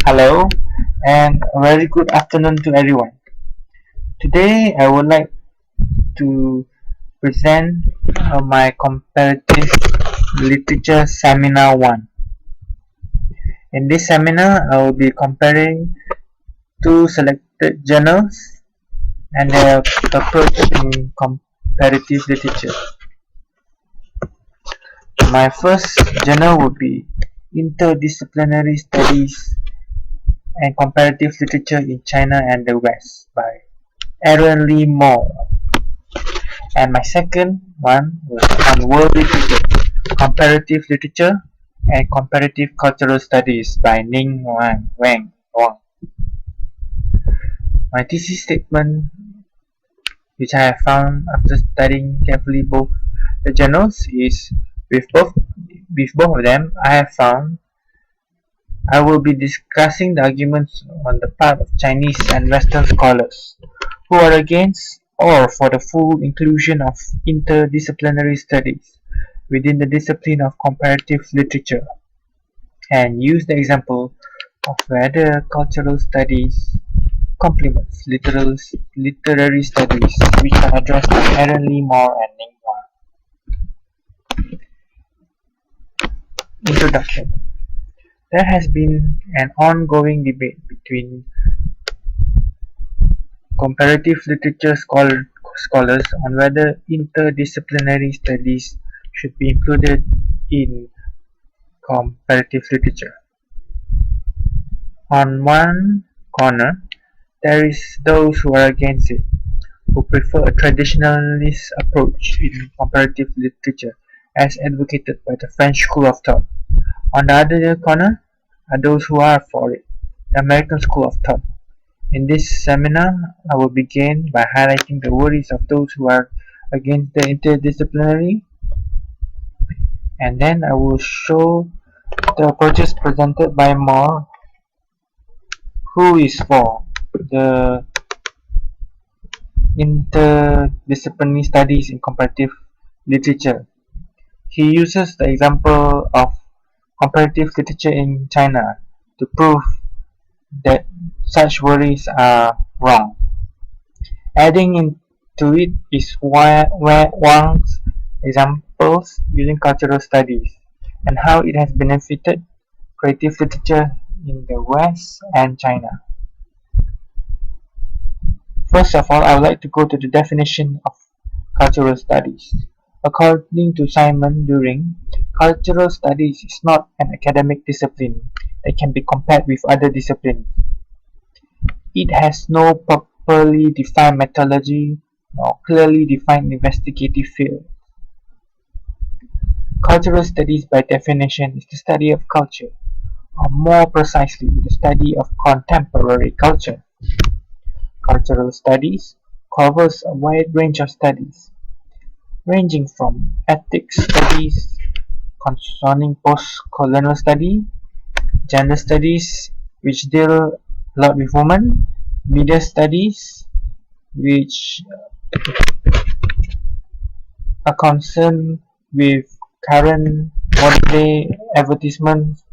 Hello and a very good afternoon to everyone. Today I would like to present my comparative literature seminar 1. In this seminar I will be comparing two selected journals and their approach in comparative literature. My first journal would be Interdisciplinary Studies and Comparative Literature in China and the West by Aaron Lee Moore. And my second one was on World Literature, Comparative Literature and Comparative Cultural Studies by Ning Wang. My thesis statement, which I have found after studying carefully both the journals, is with both of them, I have found I will be discussing the arguments on the part of Chinese and Western scholars who are against or for the full inclusion of interdisciplinary studies within the discipline of comparative literature, and use the example of whether cultural studies complements literary studies, which are addressed by Aaron Lee Moore and Ning Wang. Introduction. There has been an ongoing debate between comparative literature scholars on whether interdisciplinary studies should be included in comparative literature. On one corner, there is those who are against it, who prefer a traditionalist approach in comparative literature as advocated by the French school of thought. On the other corner are those who are for it, the American school of thought. In this seminar, I will begin by highlighting the worries of those who are against the interdisciplinary, and then I will show the approaches presented by Moore, who is for the interdisciplinary studies in comparative literature. He uses the example of comparative literature in China to prove that such worries are wrong. Adding into it is Wang's examples using cultural studies and how it has benefited creative literature in the West and China. First of all, I would like to go to the definition of cultural studies. According to Simon During, cultural studies is not an academic discipline that can be compared with other disciplines. It has no properly defined methodology nor clearly defined investigative field. Cultural studies by definition is the study of culture, or more precisely, the study of contemporary culture. Cultural studies covers a wide range of studies, ranging from ethics studies concerning post-colonial study, gender studies, which deal a lot with women, media studies, which are concerned with current modern day advertisements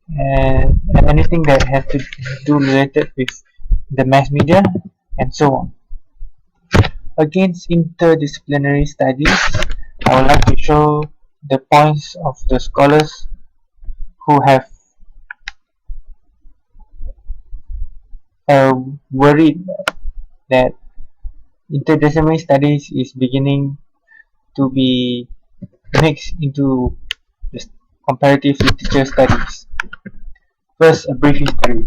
and anything that has to do related with the mass media, and so on. Against interdisciplinary studies, I would like to show the points of the scholars who have worried that interdisciplinary studies is beginning to be mixed into the comparative literature studies. First, a brief history.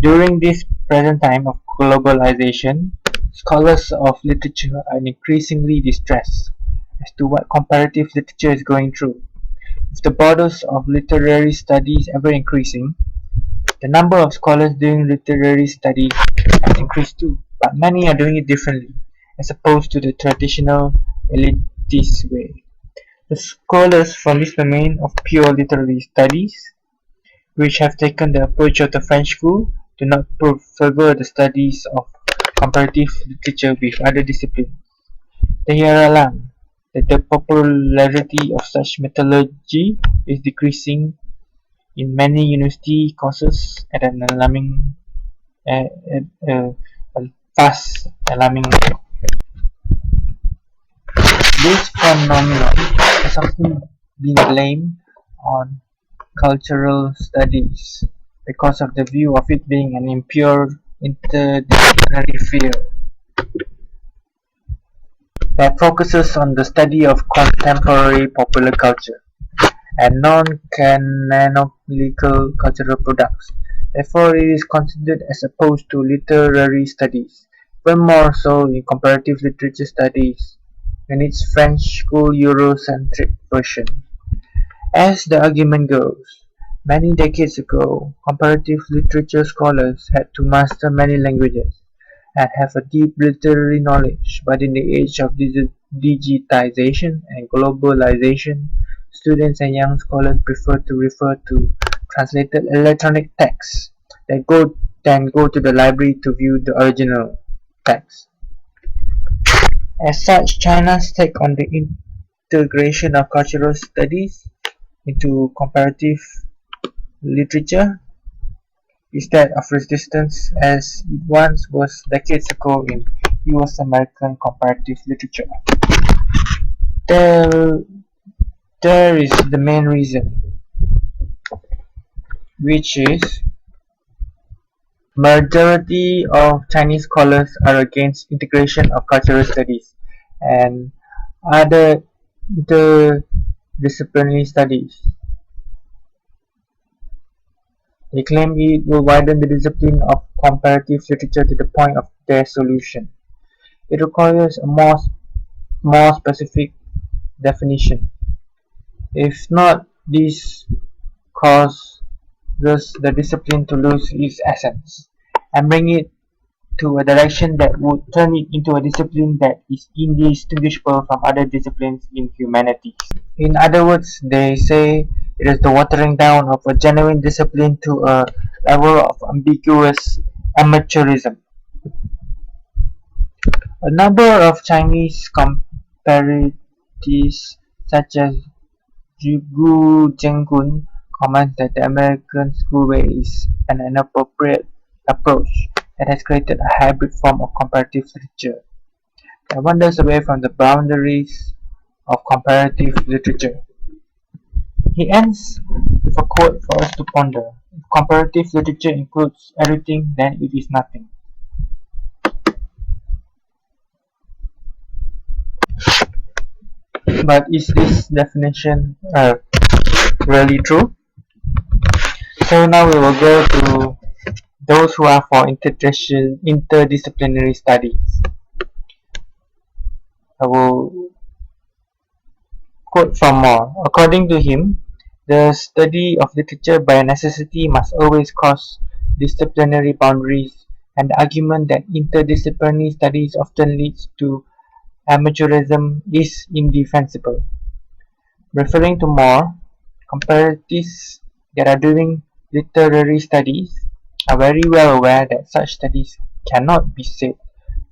During this present time of globalization, scholars of literature are increasingly distressed as to what comparative literature is going through. With the borders of literary studies ever increasing, the number of scholars doing literary studies has increased too, but many are doing it differently, as opposed to the traditional elitist way. The scholars from this domain of pure literary studies, which have taken the approach of the French school, do not further the studies of comparative literature with other disciplines. They are alarmed that the popularity of such methodology is decreasing in many university courses at an at, a fast alarming rate. This phenomenon has often been blamed on cultural studies because of the view of it being an impure interdisciplinary field that focuses on the study of contemporary popular culture and non-canonical cultural products. Therefore, it is considered as opposed to literary studies, even more so in comparative literature studies in its French school Eurocentric version. As the argument goes, many decades ago, comparative literature scholars had to master many languages and have a deep literary knowledge, but in the age of digitization and globalization, students and young scholars prefer to refer to translated electronic texts that go to the library to view the original text. As such, China's take on the integration of cultural studies into comparative literature is that of resistance as it once was decades ago in US American comparative literature. There, there is the main reason, which is majority of Chinese scholars are against integration of cultural studies and other interdisciplinary studies. They claim it will widen the discipline of comparative literature to the point of their solution. It requires a more specific definition. If not, this causes the discipline to lose its essence and bring it to a direction that would turn it into a discipline that is indistinguishable from other disciplines in humanities. In other words, they say it is the watering down of a genuine discipline to a level of ambiguous amateurism. A number of Chinese comparatists, such as Zhugu Zhengun, comments that the American school way is an inappropriate approach that has created a hybrid form of comparative literature that wanders away from the boundaries of comparative literature. He ends with a quote for us to ponder: "If comparative literature includes everything, then it is nothing." But is this definition really true? So now we will go to those who are for interdisciplinary studies. I will quote from more. According to him, the study of literature by necessity must always cross disciplinary boundaries, and the argument that interdisciplinary studies often leads to amateurism is indefensible. Referring to Moore, comparatists that are doing literary studies are very well aware that such studies cannot be said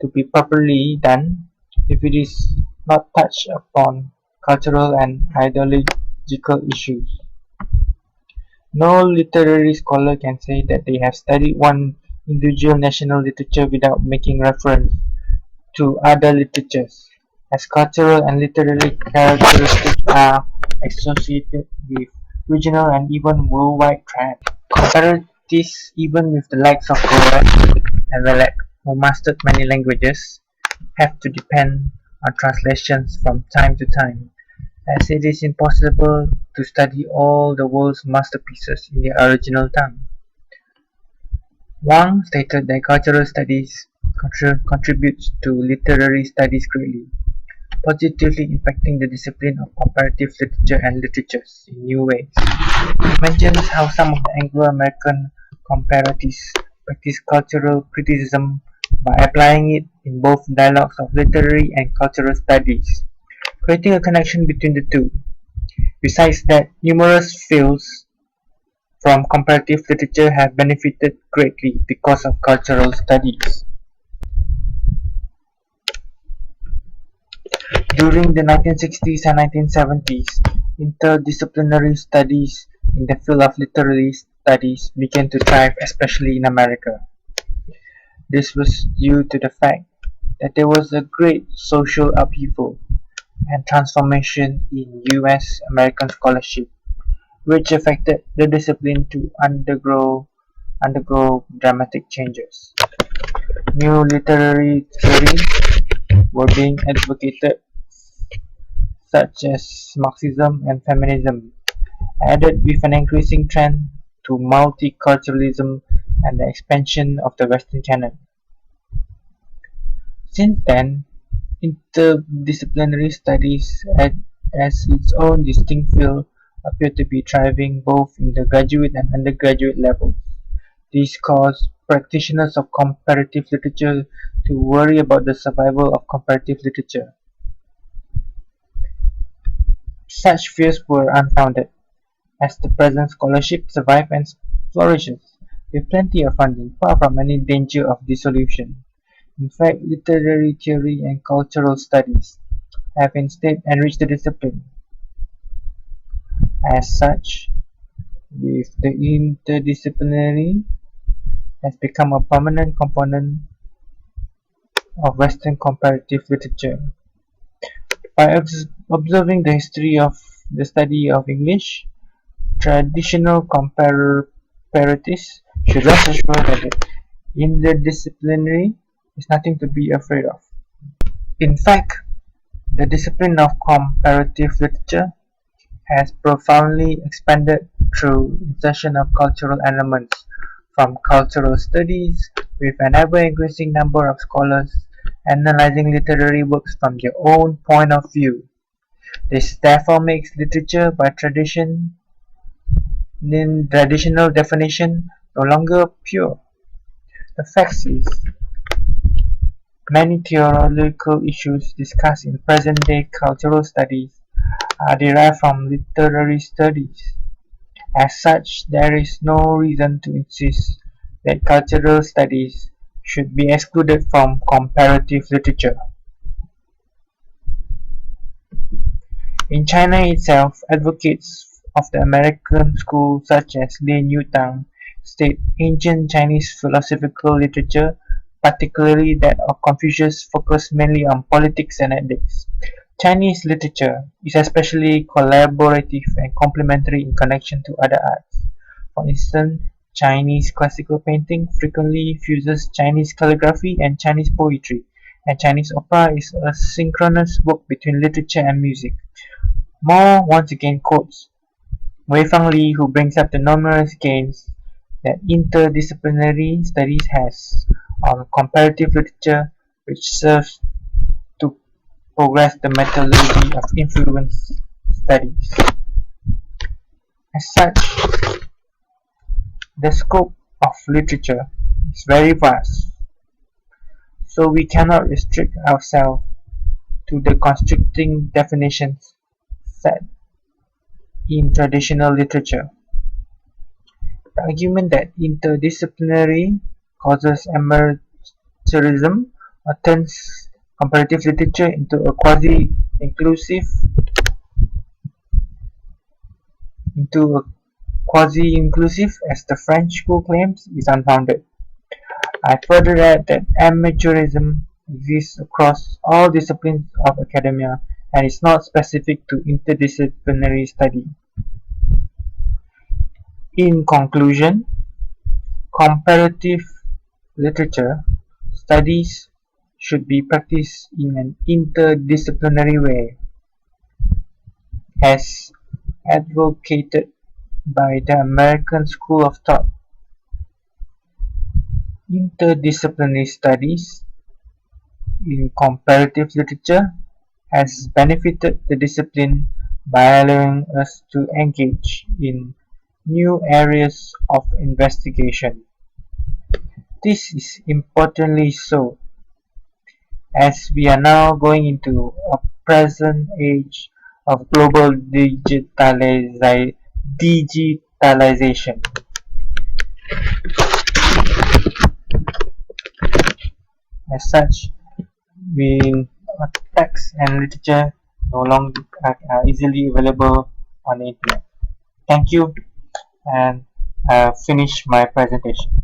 to be properly done if it is not touched upon cultural and ideological issues. No literary scholar can say that they have studied one individual national literature without making reference to other literatures, as cultural and literary characteristics are associated with regional and even worldwide trends. Comparatists, even with the likes of Goethe and Welleck, who mastered many languages, have to depend on translations from time to time, as it is impossible to study all the world's masterpieces in their original tongue. Wang stated that cultural studies contributes to literary studies greatly, positively impacting the discipline of comparative literature and literatures in new ways. He mentions how some of the Anglo-American comparatists practice cultural criticism by applying it in both dialogues of literary and cultural studies, creating a connection between the two. Besides that, numerous fields from comparative literature have benefited greatly because of cultural studies. During the 1960s and 1970s, interdisciplinary studies in the field of literary studies began to thrive, especially in America. This was due to the fact that there was a great social upheaval and transformation in US American scholarship, which affected the discipline to undergo dramatic changes. New literary theories were being advocated, such as Marxism and feminism, added with an increasing trend to multiculturalism and the expansion of the Western canon. Since then, interdisciplinary studies as its own distinct field appear to be thriving both in the graduate and undergraduate levels. This caused practitioners of comparative literature to worry about the survival of comparative literature. Such fears were unfounded, as the present scholarship survives and flourishes, with plenty of funding, far from any danger of dissolution. In fact, literary theory and cultural studies have instead enriched the discipline. As such, with the interdisciplinary has become a permanent component of Western comparative literature. By observing the history of the study of English, traditional comparatists should rest assured that the interdisciplinary is nothing to be afraid of. In fact, the discipline of comparative literature has profoundly expanded through insertion of cultural elements from cultural studies, with an ever-increasing number of scholars analyzing literary works from their own point of view. This therefore makes literature by traditional definition no longer pure. The fact is, many theological issues discussed in present-day cultural studies are derived from literary studies. As such, there is no reason to insist that cultural studies should be excluded from comparative literature. In China itself, advocates of the American school such as Lin Yutang state ancient Chinese philosophical literature, particularly that of Confucius, focused mainly on politics and ethics. Chinese literature is especially collaborative and complementary in connection to other arts. For instance, Chinese classical painting frequently fuses Chinese calligraphy and Chinese poetry, and Chinese opera is a synchronous work between literature and music. Moore once again quotes Wei-Fang Li, who brings up the numerous gains that interdisciplinary studies has on comparative literature, which serves to progress the methodology of influence studies. As such, the scope of literature is very vast, so we cannot restrict ourselves to the constricting definitions set in traditional literature. The argument that interdisciplinary causes amateurism or turns comparative literature into a quasi-inclusive, as the French school claims, is unfounded. I further add that amateurism exists across all disciplines of academia and is not specific to interdisciplinary study. In conclusion, comparative literature studies should be practiced in an interdisciplinary way, as advocated by the American School of Thought. Interdisciplinary studies in comparative literature has benefited the discipline by allowing us to engage in new areas of investigation. This is importantly so, as we are now going into a present age of global digitalization. As such, text and literature no longer are easily available on the internet. Thank you. and finish my presentation.